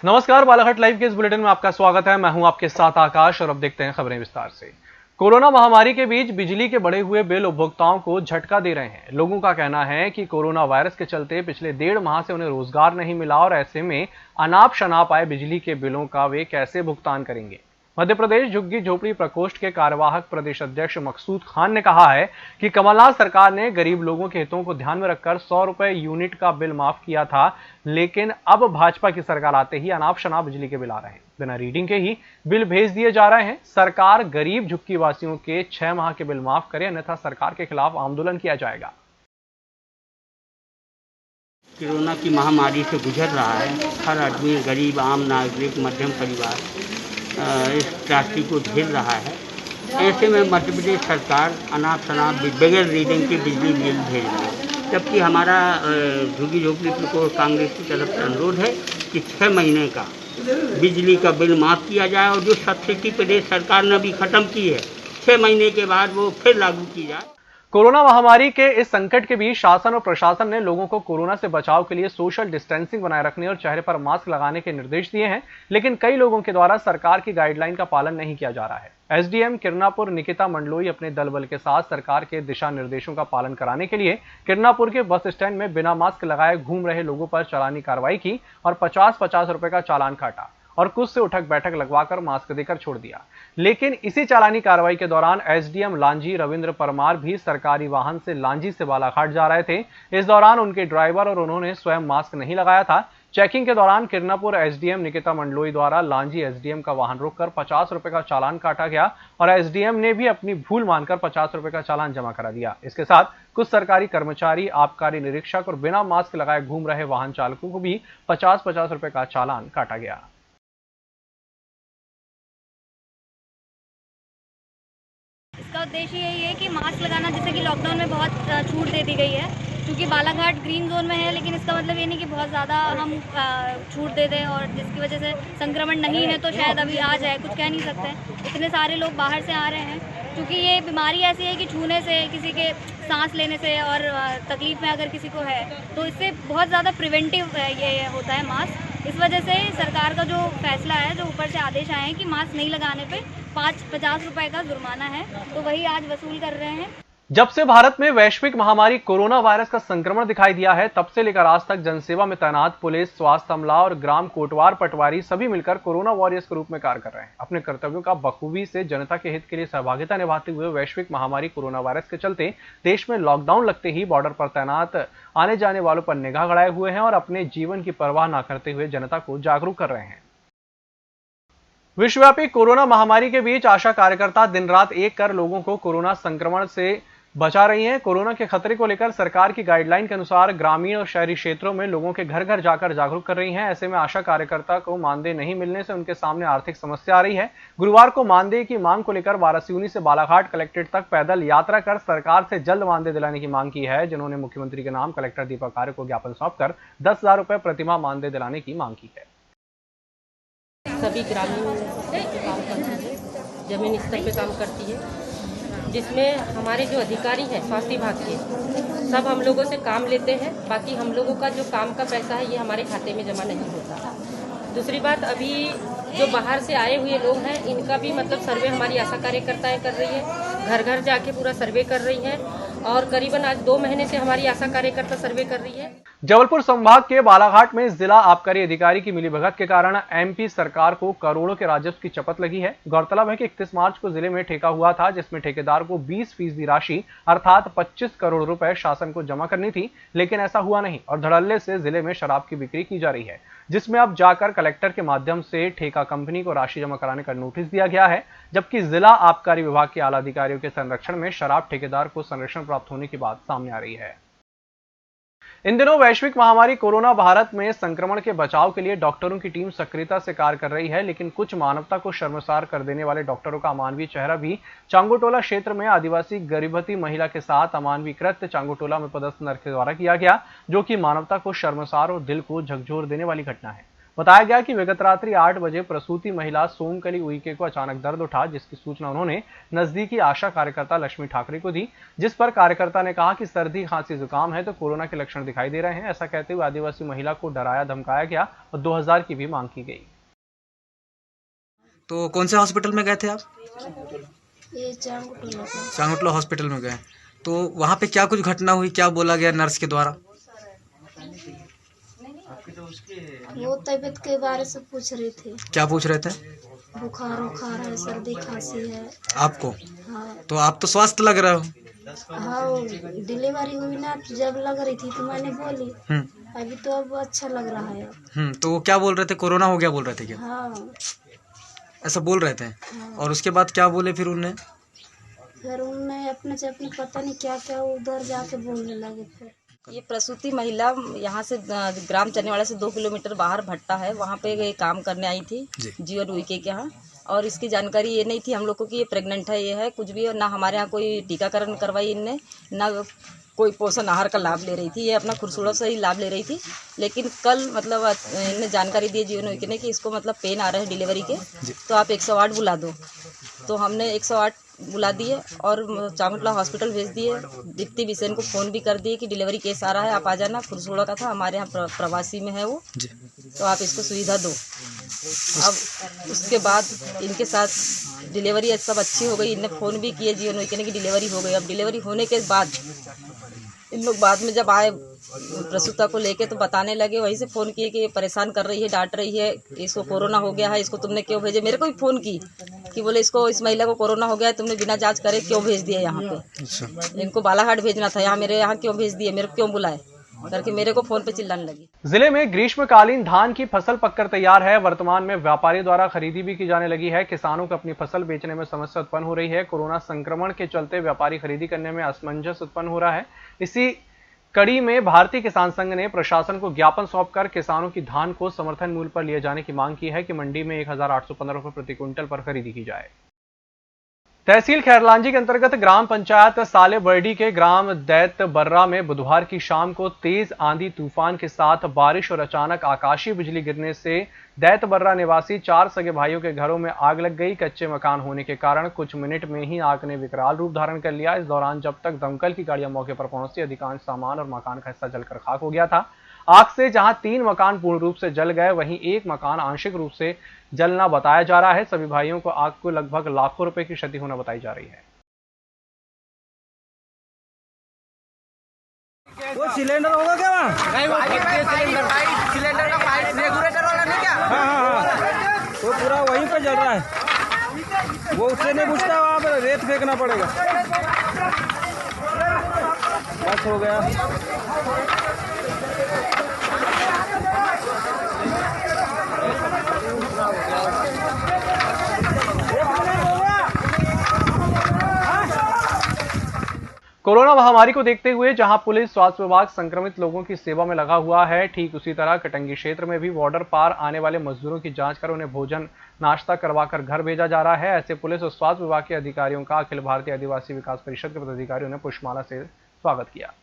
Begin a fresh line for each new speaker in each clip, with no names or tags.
नमस्कार, बालाघाट लाइव के इस बुलेटिन में आपका स्वागत है। मैं हूं आपके साथ आकाश और अब देखते हैं खबरें विस्तार से। कोरोना महामारी के बीच बिजली के बढ़े हुए बिल उपभोक्ताओं को झटका दे रहे हैं। लोगों का कहना है कि कोरोना वायरस के चलते पिछले 1.5 माह से उन्हें रोजगार नहीं मिला और ऐसे में अनाप शनाप आए बिजली के बिलों का वे कैसे भुगतान करेंगे। मध्य प्रदेश झुग्गी झोपड़ी प्रकोष्ठ के कार्यवाहक प्रदेश अध्यक्ष मकसूद खान ने कहा है कि कमलनाथ सरकार ने गरीब लोगों के हितों को ध्यान में रखकर 100 रुपए यूनिट का बिल माफ किया था, लेकिन अब भाजपा की सरकार आते ही अनाप शनाप बिजली के बिल आ रहे हैं। बिना रीडिंग के ही बिल भेज दिए जा रहे हैं। सरकार गरीब झुग्गी वासियों के 6 माह के बिल माफ करे, अन्यथा सरकार के खिलाफ आंदोलन किया जाएगा।
कोरोना की महामारी से गुजर रहा है। हर आदमी, गरीब आम नागरिक, मध्यम परिवार इस त्रासदी को झेल रहा है। ऐसे में मध्य प्रदेश सरकार अनाप शनाप बगैर रीडिंग के बिजली बिल भेज रही है, जबकि हमारा झुग्गी झोपड़ी प्रकोष्ठ कांग्रेस की तरफ से अनुरोध है कि 6 महीने का बिजली का बिल माफ़ किया जाए और जो सब्सिडी प्रदेश सरकार ने अभी ख़त्म की है 6 महीने के बाद वो फिर लागू की जाए।
कोरोना महामारी के इस संकट के बीच शासन और प्रशासन ने लोगों को कोरोना से बचाव के लिए सोशल डिस्टेंसिंग बनाए रखने और चेहरे पर मास्क लगाने के निर्देश दिए हैं, लेकिन कई लोगों के द्वारा सरकार की गाइडलाइन का पालन नहीं किया जा रहा है। एसडीएम किरनापुर निकिता मंडलोई अपने दल बल के साथ सरकार के दिशा निर्देशों का पालन कराने के लिए किरनापुर के बस स्टैंड में बिना मास्क लगाए घूम रहे लोगों पर चालानी कार्रवाई की और 50-50 रुपए का चालान काटा और कुछ से उठक बैठक लगवाकर मास्क देकर छोड़ दिया। लेकिन इसी चालानी कार्रवाई के दौरान एसडीएम लांजी रविंद्र परमार भी सरकारी वाहन से लांजी से बालाघाट जा रहे थे। इस दौरान उनके ड्राइवर और उन्होंने स्वयं मास्क नहीं लगाया था। चेकिंग के दौरान किरनापुर एसडीएम निकिता मंडलोई द्वारा लांजी एसडीएम का वाहन रोककर 50 रुपए का चालान काटा गया और एसडीएम ने भी अपनी भूल मानकर 50 रुपए का चालान जमा करा दिया। इसके साथ कुछ सरकारी कर्मचारी, आबकारी निरीक्षक और बिना मास्क लगाए घूम रहे वाहन चालकों को भी 50-50 रुपए का चालान काटा गया।
इसका उद्देश्य यही है कि मास्क लगाना, जैसे कि लॉकडाउन में बहुत छूट दे दी गई है, क्योंकि बालाघाट ग्रीन जोन में है, लेकिन इसका मतलब ये नहीं कि बहुत ज़्यादा हम छूट दे दें और जिसकी वजह से संक्रमण नहीं है तो शायद अभी आ जाए, कुछ कह नहीं सकते। इतने सारे लोग बाहर से आ रहे हैं, क्योंकि ये बीमारी ऐसी है कि छूने से, किसी के सांस लेने से और तकलीफ में अगर किसी को है तो इससे बहुत ज़्यादा प्रिवेंटिव ये होता है मास्क। इस वजह से सरकार का जो फैसला है, जो ऊपर से आदेश आए हैं कि मास्क नहीं लगाने पे 50 रुपए का जुर्माना है, तो वही आज वसूल कर रहे हैं।
जब से भारत में वैश्विक महामारी कोरोना वायरस का संक्रमण दिखाई दिया है, तब से लेकर आज तक जनसेवा में तैनात पुलिस, स्वास्थ्य अमला और ग्राम कोटवार पटवारी सभी मिलकर कोरोना वॉरियर्स के रूप में कार्य कर रहे हैं। अपने कर्तव्यों का बखूबी से जनता के हित के लिए सहभागिता निभाते हुए वैश्विक महामारी कोरोना वायरस के चलते देश में लॉकडाउन लगते ही बॉर्डर पर तैनात आने जाने वालों पर निगाह गड़ाए हुए हैं और अपने जीवन की परवाह न करते हुए जनता को जागरूक कर रहे हैं। विश्वव्यापी कोरोना महामारी के बीच आशा कार्यकर्ता दिन रात एक कर लोगों को कोरोना संक्रमण से बचा रही हैं। कोरोना के खतरे को लेकर सरकार की गाइडलाइन के अनुसार ग्रामीण और शहरी क्षेत्रों में लोगों के घर घर जाकर जागरूक कर रही हैं। ऐसे में आशा कार्यकर्ता को मानदेय नहीं मिलने से उनके सामने आर्थिक समस्या आ रही है। गुरुवार को मानदेय की मांग को लेकर वारासिवनी से बालाघाट कलेक्ट्रेट तक पैदल यात्रा कर सरकार से जल्द मानदेय दिलाने की मांग की है, जिन्होंने मुख्यमंत्री के नाम कलेक्टर दीपक आर्य को ज्ञापन सौंपकर 10,000 रुपए प्रतिमाह मानदेय दिलाने की मांग की है।
सभी ग्रामीण स्तर पे काम करती है, जमीन स्तर पे काम करती है, जिसमें हमारे जो अधिकारी हैं स्वास्थ्य विभाग के, सब हम लोगों से काम लेते हैं। बाकी हम लोगों का जो काम का पैसा है ये हमारे खाते में जमा नहीं होता। दूसरी बात, अभी जो बाहर से आए हुए लोग हैं इनका भी मतलब सर्वे हमारी आशा कार्यकर्ताएं कर रही है, घर घर जाके पूरा सर्वे कर रही हैं और करीबन आज 2 महीने से हमारी आशा कार्यकर्ता सर्वे कर रही है।
जबलपुर संभाग के बालाघाट में जिला आबकारी अधिकारी की मिलीभगत के कारण एमपी सरकार को करोड़ों के राजस्व की चपत लगी है। गौरतलब है कि 31 मार्च को जिले में ठेका हुआ था, जिसमें ठेकेदार को 20% राशि अर्थात 25 करोड़ रुपए शासन को जमा करनी थी, लेकिन ऐसा हुआ नहीं और धड़ल्ले से जिले में शराब की बिक्री की जा रही है, जिसमें अब जाकर कलेक्टर के माध्यम से ठेका कंपनी को राशि जमा कराने का नोटिस दिया गया है, जबकि जिला आबकारी विभाग के आला अधिकारियों के संरक्षण में शराब ठेकेदार को संरक्षण प्राप्त होने की बात सामने आ रही है। इन दिनों वैश्विक महामारी कोरोना भारत में संक्रमण के बचाव के लिए डॉक्टरों की टीम सक्रियता से कार्य कर रही है, लेकिन कुछ मानवता को शर्मसार कर देने वाले डॉक्टरों का अमानवीय चेहरा भी चांगुटोला क्षेत्र में आदिवासी गर्भवती महिला के साथ अमानवीय कृत्य चांगुटोला में पदस्थ नर्स के द्वारा किया गया, जो कि मानवता को शर्मसार और दिल को झकझोर देने वाली घटना है। बताया गया कि विगत रात्रि 8 बजे प्रसूति महिला सोमकली उइके को अचानक दर्द उठा, जिसकी सूचना उन्होंने नजदीकी आशा कार्यकर्ता लक्ष्मी ठाकरे को दी, जिस पर कार्यकर्ता ने कहा कि सर्दी खांसी जुकाम है तो कोरोना के लक्षण दिखाई दे रहे हैं। ऐसा कहते हुए आदिवासी महिला को डराया धमकाया गया और 2000 की भी मांग की गई।
तो कौन से हॉस्पिटल में गए थे आप?
ये
चांगुटला हॉस्पिटल में गए। तो वहाँ पे क्या कुछ घटना हुई, क्या बोला गया नर्स के द्वारा?
वो तबीयत के बारे से पूछ रही थी।
क्या पूछ रहे थे?
बुखार उखार है, सर्दी खांसी है
आपको?
हाँ।
तो आप तो स्वस्थ लग रहे हो।
हाँ, डिलीवरी हुई ना, जब लग रही थी तो मैंने बोली। अभी तो अब अच्छा लग रहा है।
तो वो क्या बोल रहे थे? कोरोना हो गया बोल रहे थे क्या?
हाँ,
ऐसा बोल रहे थे।
हाँ।
और उसके बाद क्या बोले फिर उनने?
फिर उनने अपने से अपने पता नहीं क्या क्या उधर जाके बोलने लगे। फिर
ये प्रसूति महिला यहाँ से ग्राम चनेवाड़ा से 2 किलोमीटर बाहर भट्टा है, वहाँ पे ये काम करने आई थी जीवन उइके के यहाँ। और इसकी जानकारी ये नहीं थी हम लोग को कि ये प्रेग्नेंट है, ये है कुछ भी। और ना हमारे यहाँ कोई टीकाकरण करवाई इनने, ना कोई पोषण आहार का लाभ ले रही थी। ये अपना खुरसुड़ा से ही लाभ ले रही थी। लेकिन कल मतलब इनने जानकारी दी जीवन उइके ने कि इसको मतलब पेन आ रहे हैं डिलीवरी के, तो आप 108 बुला दो। तो हमने 108 बुला दिए और चांगुटला हॉस्पिटल भेज दिए। दीप्ति बिसेन को फ़ोन भी कर दिए कि डिलीवरी केस आ रहा है, आप आ जाना। खुरसुड़ा का था, हमारे यहाँ प्रवासी में है वो, तो आप इसको सुविधा दो। अब उसके बाद इनके साथ डिलीवरी सब अच्छी हो गई। इनने फ़ोन भी किए जीवन उइके ने कि डिलीवरी हो गई। अब डिलीवरी होने के बाद इन लोग बाद में जब आए प्रसूता को लेके तो बताने लगे, वहीं से फ़ोन किए कि ये परेशान कर रही है, डांट रही है, इसको कोरोना हो गया है, इसको तुमने क्यों भेजे। मेरे को भी फ़ोन की कि बोले इसको, इस महिला को कोरोना हो गया है, तुमने बिना जांच करे क्यों भेज दिया यहाँ पे। इनको बालाघाट भेजना था, यहाँ मेरे यहाँ क्यों भेज दिए, मेरे को क्यों बुलाए करके मेरे को फोन पे चिल्लाने लगी।
जिले में ग्रीष्मकालीन धान की फसल पककर तैयार है। वर्तमान में व्यापारी द्वारा खरीदी भी की जाने लगी है। किसानों को अपनी फसल बेचने में समस्या उत्पन्न हो रही है। कोरोना संक्रमण के चलते व्यापारी खरीदी करने में असमंजस उत्पन्न हो रहा है। इसी कड़ी में भारतीय किसान संघ ने प्रशासन को ज्ञापन सौंपकर किसानों की धान को समर्थन मूल्य पर लिए जाने की मांग की है कि मंडी में 1815 रुपए प्रति क्विंटल पर खरीदी की जाए। तहसील खैरलांजी के अंतर्गत ग्राम पंचायत साले बर्डी के ग्राम दैत बर्रा में बुधवार की शाम को तेज आंधी तूफान के साथ बारिश और अचानक आकाशीय बिजली गिरने से दैत बर्रा निवासी 4 सगे भाइयों के घरों में आग लग गई। कच्चे मकान होने के कारण कुछ मिनट में ही आग ने विकराल रूप धारण कर लिया। इस दौरान जब तक दमकल की गाड़ियां मौके पर पहुंची, अधिकांश सामान और मकान का हिस्सा जलकर खाक हो गया था। आग से जहां 3 मकान पूर्ण रूप से जल गए, वहीं एक मकान आंशिक रूप से जलना बताया जा रहा है। सभी भाइयों को आग को लगभग लाखों रुपए की क्षति होना बताई जा रही है।
वो सिलेंडर होगा क्या वहाँ?
नहीं, वो सिलेंडर का पाइप रेगुलेटर वाला नहीं क्या?
हाँ, वो पूरा वहीं पे जल रहा है। वो उससे नहीं पूछता, वहाँ पे रेत फेंकना पड़ेगा। बस हो गया।
कोरोना महामारी को देखते हुए जहां पुलिस स्वास्थ्य विभाग संक्रमित लोगों की सेवा में लगा हुआ है, ठीक उसी तरह कटंगी क्षेत्र में भी बॉर्डर पार आने वाले मजदूरों की जांच कर उन्हें भोजन नाश्ता करवाकर घर भेजा जा रहा है। ऐसे पुलिस और स्वास्थ्य विभाग के अधिकारियों का अखिल भारतीय आदिवासी विकास परिषद के पदाधिकारियों ने पुष्पमाला से स्वागत किया।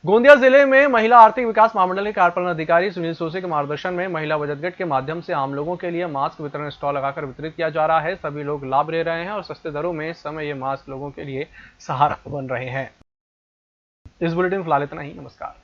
गोंदिया जिले में महिला आर्थिक विकास महामंडल के कार्यपालन अधिकारी सुनील सोसे के मार्गदर्शन में महिला बचत गट के माध्यम से आम लोगों के लिए मास्क वितरण स्टॉल लगाकर वितरित किया जा रहा है। सभी लोग लाभ ले रहे हैं और सस्ते दरों में इस समय ये मास्क लोगों के लिए सहारा बन रहे हैं। इस बुलेटिन में फिलहाल इतना ही। नमस्कार।